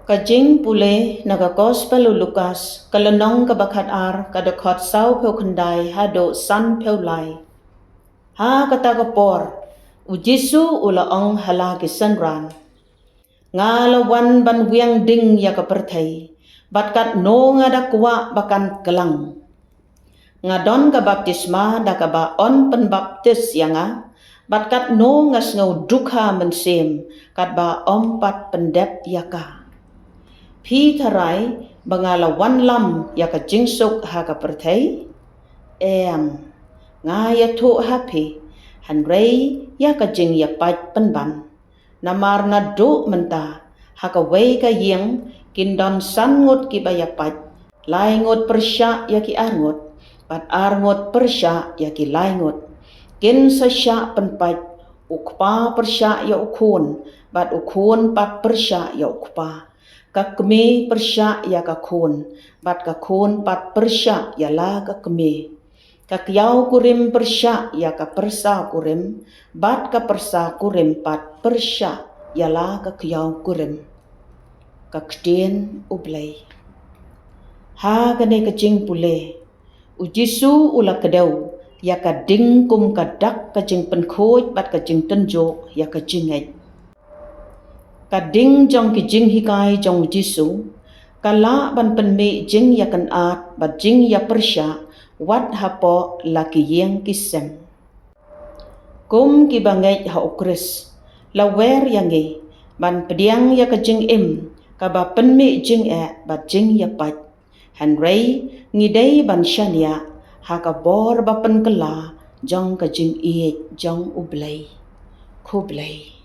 Kajing pule naga gospel Lukas kalenong kabakat ar kadakot sau peu kendai hado san peu lai. Ha kata kapor ujisu ula ong hala kisanran. Ngalawan ban wiang ding ya kapertai batkat no ngada kuwa bakan kelang. Ngadon ka baptisma da ka ba on penbaptis yanga batkat no ngas ngau dukha mensem kat ba ompat pendep yaka. Pi tarai bangalawan lam ya ka jingsuk ha ka pertai ngaya tu happy hanrei ya ka jing ya pat penban namar na do menta ha ka wei ka yeng kindon sangut ki ba ya pat lai ngot persya ya ki arngot pat arngot persya ya ki lai ngot kin sa sya penpat ukpa persya ya ukun bat ukun pat persya ya ukpa kakme persya ya kakun bat kakun pat persya ya la kakme kakyau kurim persya ya ka persa kurim bat ka persa kurim pat persya ya la kakyau kurim kakdien ublay ha kane kajing pule ujisu ula kedau ya ka ding kum kadak kajing penkhoj bat kajing tenjo ya kajing ai kading jong kijing hikai jong jisu kala ban penme jing ya kan at bat jing ya persya wat hapo laki yeng kisem kum ki bangai ha ukris lawer yangi ban pediang ya kajing im ka ba penme jing bat jing ya pat hanrei ngidei ban syania ha ka bor ba pen kala jong kajing jong ublay kublay